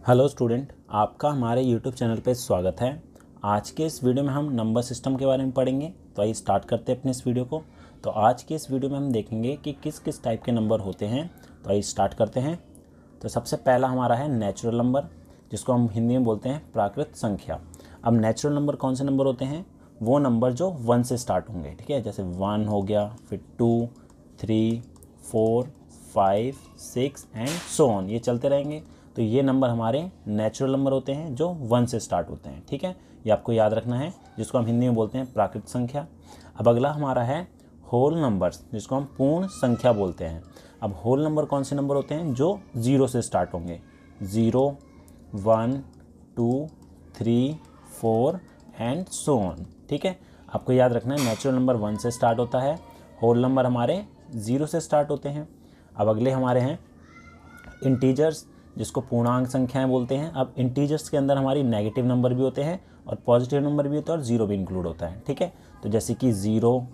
Hello student, आपका हमारे YouTube channel पे स्वागत है। आज के इस वीडियो में हम नंबर सिस्टम के बारे में पढ़ेंगे। तो आइए स्टार्ट करते हैं अपने इस वीडियो को। तो आज के इस वीडियो में हम देखेंगे कि किस किस टाइप के नंबर होते हैं। तो आइए स्टार्ट करते हैं। तो सबसे पहला हमारा है नेचुरल नंबर, जिसको हम हिंदी में बोलते हैं प्राकृत संख्या। अब नेचुरल नंबर कौन से नंबर होते हैं? वो नंबर जो 1 से स्टार्ट होंगे, ठीक है। जैसे 1 हो गया, फिर 2, 3, 4, 5, 6 एंड सो ऑन, ये चलते रहेंगे। तो ये नंबर हमारे नेचुरल नंबर होते हैं जो 1 से स्टार्ट होते हैं, ठीक है। ये आपको याद रखना है, जिसको हम हिंदी में बोलते हैं प्राकृत संख्या। अब अगला हमारा है होल नंबर्स, जिसको हम पूर्ण संख्या बोलते हैं। अब होल नंबर कौन से नंबर होते हैं? जो 0 से स्टार्ट होंगे। 0, 1, 2, 3, 4 एंड सो ऑन, ठीक है। आपको याद रखना है नेचुरल नंबर 1 से स्टार्ट होता है, होल नंबर हमारे 0 से स्टार्ट होते हैं। अब अगले हमारे हैं इंटीजर्स, जिसको पूर्णांक संख्याएं बोलते हैं। अब इंटीजर्स के अंदर हमारी नेगेटिव नंबर भी होते हैं और पॉजिटिव नंबर भी होता है और 0 भी इंक्लूड होता है, ठीक है। तो जैसे कि 0,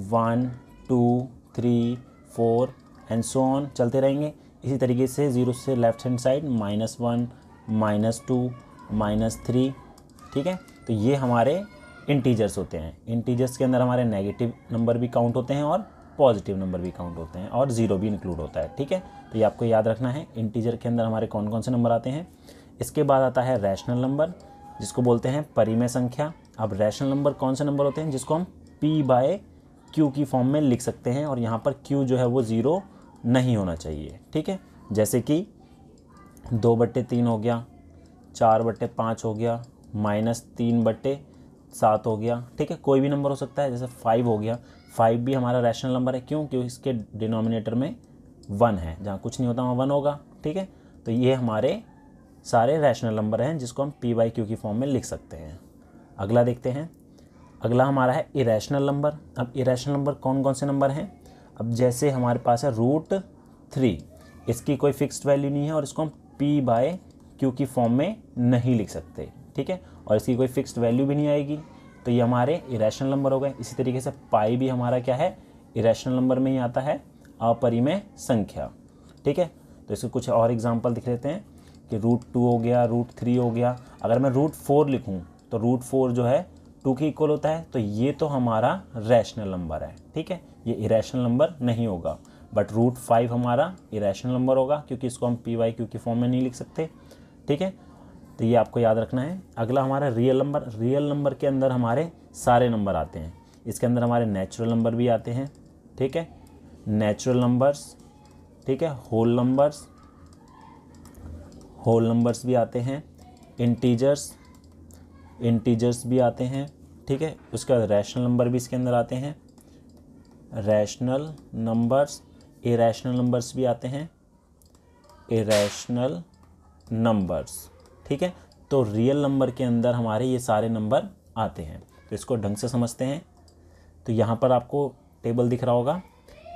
1, 2, 3, 4 एंड सो ऑन चलते रहेंगे। इसी तरीके से 0 से लेफ्ट हैंड साइड -1, -2, -3, ठीक है। तो ये हमारे इंटीजर्स होते हैं। इंटीजर्स के अंदर हमारे नेगेटिव नंबर भी काउंट होते हैं और पॉजिटिव नंबर भी काउंट होते हैं और 0 भी इंक्लूड होता है, ठीक है। तो ये आपको याद रखना है, इंटीजर के अंदर हमारे कौन कौन से नंबर आते हैं। इसके बाद आता है रैशनल नंबर, जिसको बोलते हैं परिमेय संख्या। अब रैशनल नंबर कौन से नंबर होते हैं? जिसको हम p/q की फॉर्म में लिख सकते हैं और यहाँ पर q जो है वो 0 नहीं होना चाहिए, ठीक है। जैसे कि 2/3 हो गया, 4/5 हो गया, -3/7 हो गया, ठीक है। कोई भी नंबर हो सकता है। जैसे 5 हो गया, 5 भी हमारा रैशनल नंबर है। क्यों? क्योंकि इसके डिनोमिनेटर में 1 है, जहाँ कुछ नहीं होता वहाँ 1 होगा, ठीक है। तो ये हमारे सारे रैशनल नंबर हैं, जिसको हम p/q की फॉर्म में लिख सकते हैं। अगला देखते हैं। अगला हमारा है इरेशनल नंबर। अब इरेशनल नंबर कौन कौन से नंबर हैं? अब जैसे हमारे पास है √3, इसकी कोई फिक्स्ड वैल्यू नहीं है और इसको हम p/q की फॉर्म में नहीं लिख सकते, ठीक है। और इसकी कोई फिक्स्ड वैल्यू भी नहीं आएगी, तो ये हमारे इरेशनल नंबर हो गए। इसी तरीके से पाई भी हमारा क्या है? इरेशनल नंबर में ही आता है, अपरिमेय संख्या, ठीक है। तो इसके कुछ और एग्जांपल दिख लेते हैं कि √2 हो गया, √3 हो गया। अगर मैं √4 लिखूं तो √4 जो है 2 के इक्वल होता है, तो ये तो हमारा रैशनल नंबर है, ठीक है। ये इरेशनल नंबर नहीं होगा। बट √5 हमारा इरेशनल नंबर होगा, क्योंकि इसको हम p/q की फॉर्म में नहीं लिख सकते, ठीक है। तो ये आपको याद रखना है। अगला हमारा रियल नंबर। रियल नंबर के अंदर हमारे सारे नंबर आते हैं। इसके अंदर हमारे नेचुरल नंबर भी आते हैं, ठीक है। नेचुरल नंबर्स, ठीक है। होल नंबर्स भी आते हैं। इंटीजर्स भी आते हैं, ठीक है। उसके बाद रैशनल नंबर भी इसके अंदर आते हैं। रैशनल नंबर्स, इरेशनल नंबर्स भी आते हैं। इरेशनल नंबर्स, ठीक है। तो रियल नंबर के अंदर हमारे ये सारे नंबर आते हैं। तो इसको ढंग से समझते हैं। तो यहाँ पर आपको टेबल दिख रहा होगा।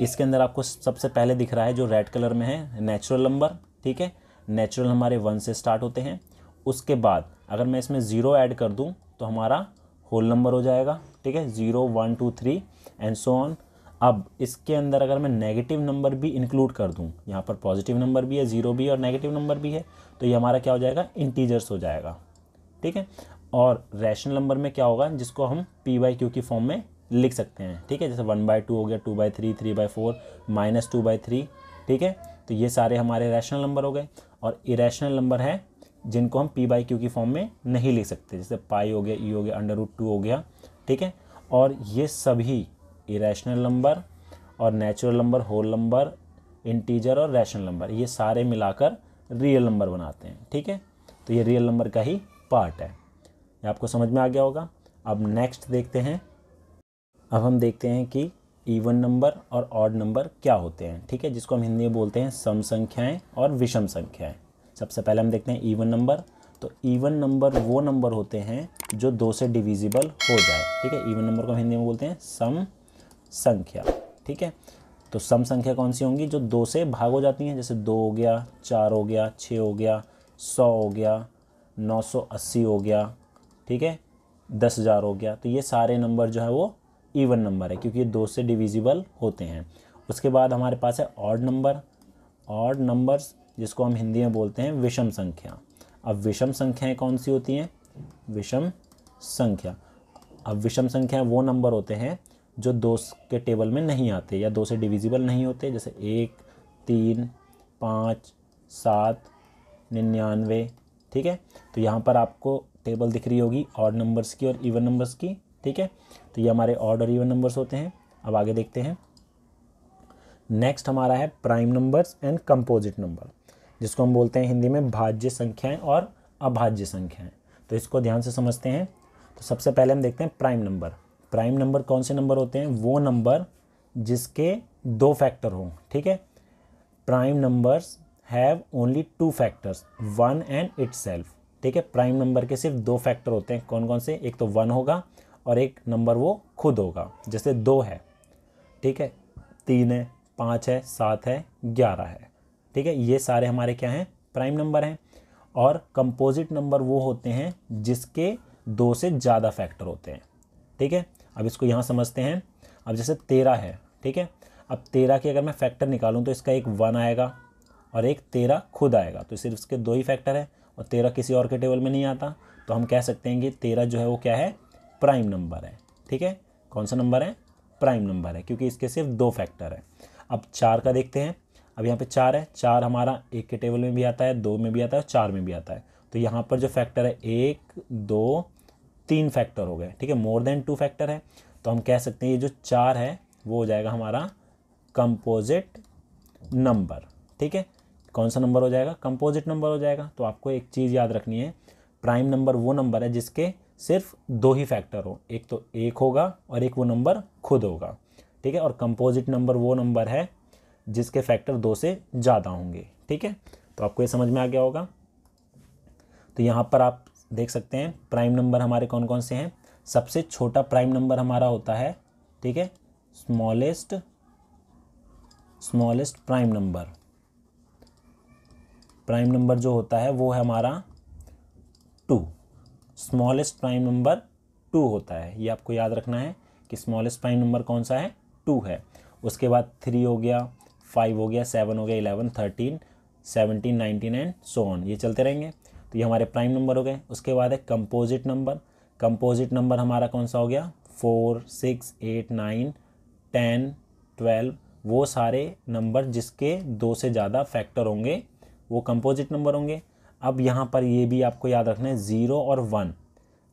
इसके अंदर आपको सबसे पहले दिख रहा है जो रेड कलर में है, नेचुरल नंबर, ठीक है। नेचुरल हमारे 1 से स्टार्ट होते हैं। उसके बाद अगर मैं इसमें 0 ऐड कर दूँ तो हमारा होल नंबर हो जाएगा, ठीक है। 0, 1, 2, 3 एंड सो ऑन। अब इसके अंदर अगर मैं नेगेटिव नंबर भी इंक्लूड कर दूं, यहाँ पर पॉजिटिव नंबर भी है, 0 भी और नेगेटिव नंबर भी है, तो ये हमारा क्या हो जाएगा? इंटीजर्स हो जाएगा, ठीक है। और रैशनल नंबर में क्या होगा? जिसको हम p/q की फॉर्म में लिख सकते हैं, ठीक है। जैसे 1/2 हो गया, 2/3, 3/4, -2/3, ठीक है। तो ये सारे हमारे रैशनल नंबर हो गए। और इरेशनल नंबर है जिनको हम p/q की फॉर्म में नहीं लिख सकते, जैसे पाई हो गया, e हो गया, √2 हो गया, ठीक है। और ये सभी इरेशनल नंबर और natural number, whole number, integer और रैशनल नंबर, ये सारे मिलाकर रियल नंबर बनाते हैं, ठीक है। तो ये रियल नंबर का ही पार्ट है। ये आपको समझ में आ गया होगा। अब नेक्स्ट देखते हैं। अब हम देखते हैं कि इवन नंबर और ऑड नंबर क्या होते हैं, ठीक है। जिसको हम हिंदी में बोलते हैं सम संख्याएँ और विषम संख्याएँ। सबसे पहले हम देखते हैं इवन नंबर। तो इवन नंबर वो नंबर होते हैं जो 2 से डिविजिबल हो जाए, ठीक है। इवन नंबर को हम हिंदी में बोलते हैं सम संख्या, ठीक है। तो सम संख्या कौन सी होंगी? जो 2 से भाग हो जाती हैं। जैसे 2 हो गया, 4 हो गया, 6 हो गया, 100 हो गया, 980 हो गया, ठीक है, 10,000 हो गया। तो ये सारे नंबर जो है वो इवन नंबर है, क्योंकि ये 2 से डिविजिबल होते हैं। उसके बाद हमारे पास है ऑड नंबर। ऑड नंबर्स, जिसको हम हिंदी में बोलते हैं विषम संख्या। अब विषम संख्याएं कौन सी होती हैं? विषम संख्या, अब विषम संख्या वो नंबर होते हैं जो 2 के टेबल में नहीं आते या 2 से डिविजिबल नहीं होते, जैसे 1, 3, 5, 7, 99। ठीक है, तो यहाँ पर आपको टेबल दिख रही होगी ऑड नंबर्स की और इवन नंबर्स की। ठीक है, तो ये हमारे ऑड और इवन नंबर्स होते हैं। अब आगे देखते हैं। नेक्स्ट हमारा है prime numbers and composite number, जिसको हम बोलते हैं हिंदी में भाज्य संख्याएं और अभाज्य संख्याएं। तो इसको ध्यान से समझते हैं। तो सबसे पहले हम देखते हैं प्राइम नंबर। प्राइम नंबर कौन से नंबर होते हैं? वो नंबर जिसके 2 फैक्टर हों। ठीक है, prime numbers have only 2 factors, 1 and itself. ठीक है, प्राइम नंबर के सिर्फ 2 फैक्टर होते हैं। कौन कौन से? एक तो 1 होगा और एक नंबर वो खुद होगा, जैसे 2 है, ठीक है, 3 है, 5 है, 7 है, 11 है। ठीक है, ये सारे हमारे क्या हैं? प्राइम नंबर हैं। और कंपोजिट नंबर वो होते हैं जिसके 2 से ज़्यादा फैक्टर होते हैं। ठीक है, अब इसको यहाँ समझते हैं। अब जैसे 13 है, ठीक है, अब 13 के अगर मैं फैक्टर निकालूं तो इसका एक 1 आएगा और एक 13 खुद आएगा, तो सिर्फ इसके 2 ही फैक्टर है और 13 किसी और के टेबल में नहीं आता। तो हम कह सकते हैं कि 13 जो है वो क्या है? प्राइम नंबर है। ठीक है, कौन सा नंबर है? प्राइम नंबर है, क्योंकि इसके सिर्फ 2 फैक्टर है। अब 4 का देखते हैं। अब यहाँ पे 4 है, 4 हमारा 1 के टेबल में भी आता है, 2 में भी आता है और 4 में भी आता है। तो यहाँ पर जो फैक्टर है 1, 2, 3 फैक्टर हो गए। ठीक है, मोर देन 2 फैक्टर है, तो हम कह सकते हैं ये जो 4 है वो हो जाएगा हमारा कंपोजिट नंबर। ठीक है, कौन सा नंबर हो जाएगा? कंपोजिट नंबर हो जाएगा। तो आपको एक चीज़ याद रखनी है, प्राइम नंबर वो नंबर है जिसके सिर्फ 2 ही फैक्टर हो, एक तो 1 होगा और एक वो नंबर खुद होगा। ठीक है, और कंपोजिट नंबर वो नंबर है जिसके फैक्टर 2 से ज़्यादा होंगे। ठीक है, तो आपको ये समझ में आ गया होगा। तो यहाँ पर आप देख सकते हैं प्राइम नंबर हमारे कौन कौन से हैं। सबसे छोटा प्राइम नंबर हमारा होता है, ठीक है, smallest prime number. Prime number जो होता है वो है हमारा 2। स्मॉलेस्ट प्राइम नंबर 2 होता है, ये आपको याद रखना है कि स्मॉलेस्ट प्राइम नंबर कौन सा है? 2 है। उसके बाद 3 हो गया, 5 हो गया, 7 हो गया, 11, 13, 17, 19 एंड सो ऑन, ये चलते रहेंगे। तो ये हमारे प्राइम नंबर हो गए। उसके बाद है कंपोजिट नंबर। कंपोजिट नंबर हमारा कौन सा हो गया? 4, 6, 8, 9, 10, 12, वो सारे नंबर जिसके 2 से ज़्यादा फैक्टर होंगे वो कंपोजिट नंबर होंगे। अब यहाँ पर ये भी आपको याद रखना है 0 और 1।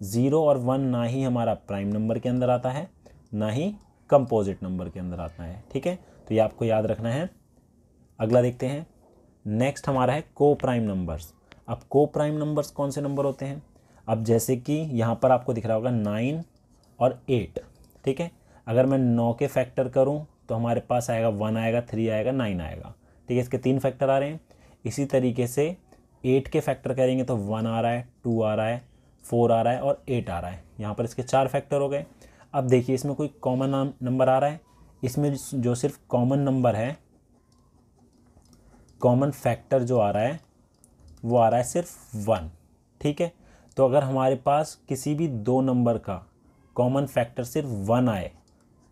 0 और 1 ना ही हमारा प्राइम नंबर के अंदर आता है ना ही कंपोजिट नंबर के अंदर आता है। ठीक है, तो ये आपको याद रखना है। अगला देखते हैं। नेक्स्ट हमारा है को प्राइम नंबर्स। अब को प्राइम नंबर्स कौन से नंबर होते हैं? अब जैसे कि यहाँ पर आपको दिख रहा होगा 9 और 8। ठीक है, अगर मैं 9 के फैक्टर करूँ तो हमारे पास आएगा 1 आएगा, 3 आएगा, 9 आएगा। ठीक है, इसके 3 फैक्टर आ रहे हैं। इसी तरीके से 8 के फैक्टर करेंगे तो 1 आ रहा है, 2 आ रहा है, 4 आ रहा है और 8 आ रहा है। यहाँ पर इसके 4 फैक्टर हो गए। अब देखिए इसमें कोई कॉमन नंबर आ रहा है? इसमें जो सिर्फ कॉमन नंबर है, कॉमन फैक्टर जो आ रहा है वो आ रहा है सिर्फ 1। ठीक है, तो अगर हमारे पास किसी भी 2 नंबर का कॉमन फैक्टर सिर्फ 1 आए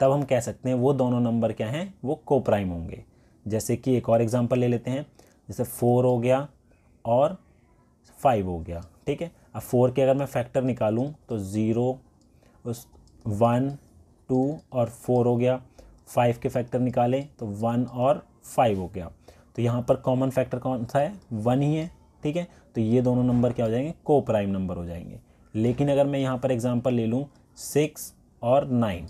तब हम कह सकते हैं वो दोनों नंबर क्या हैं? वो को प्राइम होंगे। जैसे कि एक और एग्जांपल ले लेते हैं, जैसे 4 हो गया और 5 हो गया। ठीक है, अब 4 के अगर मैं फैक्टर निकालूं तो 0, 1, 2 और 4 हो गया। 5 के फैक्टर निकालें तो 1 और 5 हो गया। तो यहाँ पर कॉमन फैक्टर कौन सा है? 1 ही है। ठीक है, तो ये दोनों नंबर क्या हो जाएंगे? को प्राइम नंबर हो जाएंगे। लेकिन अगर मैं यहाँ पर एग्जांपल ले लूँ 6 और 9,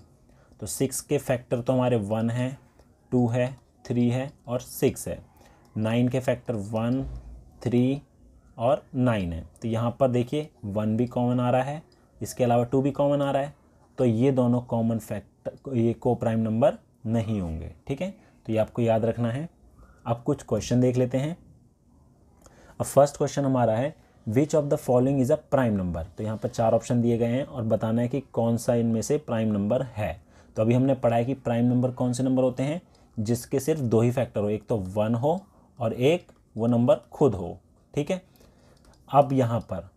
तो 6 के फैक्टर तो हमारे 1 है, 2 है, 3 है और 6 है। 9 के फैक्टर 1, 3 और 9 है। तो यहाँ पर देखिए 1 भी कॉमन आ रहा है, इसके अलावा 2 भी कॉमन आ रहा है। तो ये दोनों कॉमन फैक्टर, ये को प्राइम नंबर नहीं होंगे। ठीक है, तो ये आपको याद रखना है। अब कुछ क्वेश्चन देख लेते हैं। अब फर्स्ट क्वेश्चन हमारा है which of the following is a prime number. तो यहाँ पर 4 ऑप्शन दिए गए हैं और बताना है कि कौन सा इनमें से प्राइम नंबर है। तो अभी हमने पढ़ा है कि प्राइम नंबर कौन से नंबर होते हैं? जिसके सिर्फ 2 ही फैक्टर हो, एक तो 1 हो और एक वो नंबर खुद हो। ठीक है, अब यहाँ पर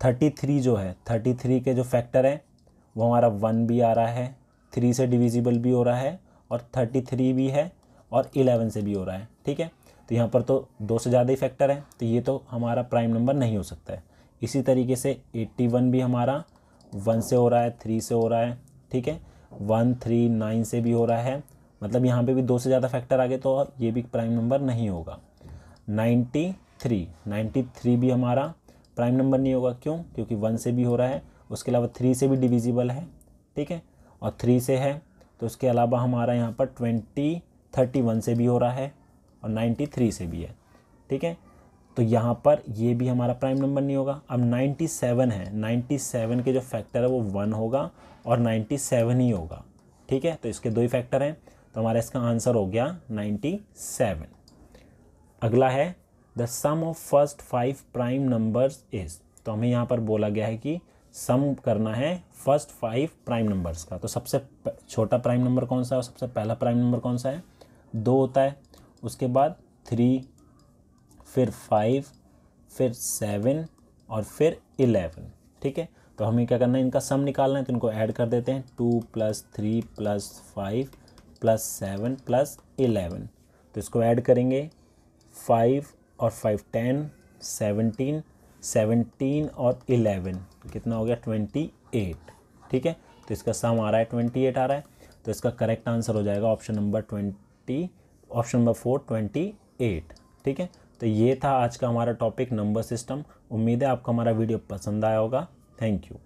33 जो है, 33 के जो फैक्टर है वो हमारा 1 भी आ रहा है, 3 से डिविजिबल भी हो रहा है और 33 भी है और 11 से भी हो रहा है। ठीक है, तो यहाँ पर तो 2 से ज़्यादा ही फैक्टर है, तो ये तो हमारा प्राइम नंबर नहीं हो सकता है। इसी तरीके से 81 भी हमारा 1 से हो रहा है, 3 से हो रहा है, ठीक है, 139 से भी हो रहा है, मतलब यहाँ पे भी 2 से ज़्यादा फैक्टर आ गए तो ये भी प्राइम नंबर नहीं होगा। 93 भी हमारा प्राइम नंबर नहीं होगा, क्यों? क्योंकि 1 से भी हो रहा है, उसके अलावा 3 से भी डिविजिबल है, ठीक है, और 3 से है, तो उसके अलावा हमारा यहाँ पर 31 से भी हो रहा है और 93 से भी है, ठीक है, तो यहाँ पर ये भी हमारा प्राइम नंबर नहीं होगा। अब 97 है, 97 के जो फैक्टर है वो 1 होगा और 97 ही होगा, ठीक है, तो इसके 2 ही फैक्टर हैं, तो हमारा इसका आंसर हो गया 97। अगला है the sum of first 5 prime numbers is, तो हमें यहाँ पर बोला गया है कि सम करना है फर्स्ट 5 प्राइम नंबर्स का। तो सबसे छोटा प्राइम नंबर कौन सा है और सबसे पहला प्राइम नंबर कौन सा है? 2 होता है, उसके बाद 3, फिर 5, फिर 7 और फिर 11, ठीक है। तो हमें क्या करना है, इनका सम निकालना है, तो इनको ऐड कर देते हैं, 2 + 3 + 5 + 7 + 11, तो इसको ऐड करेंगे, 5 और 5 10, 17, 17 और 11, तो कितना हो गया 28, ठीक है। तो इसका सम आ रहा है 28 आ रहा है, तो इसका करेक्ट आंसर हो जाएगा ऑप्शन नंबर 4 28, ठीक है। तो ये था आज का हमारा टॉपिक नंबर सिस्टम। उम्मीद है आपको हमारा वीडियो पसंद आया होगा। Thank you.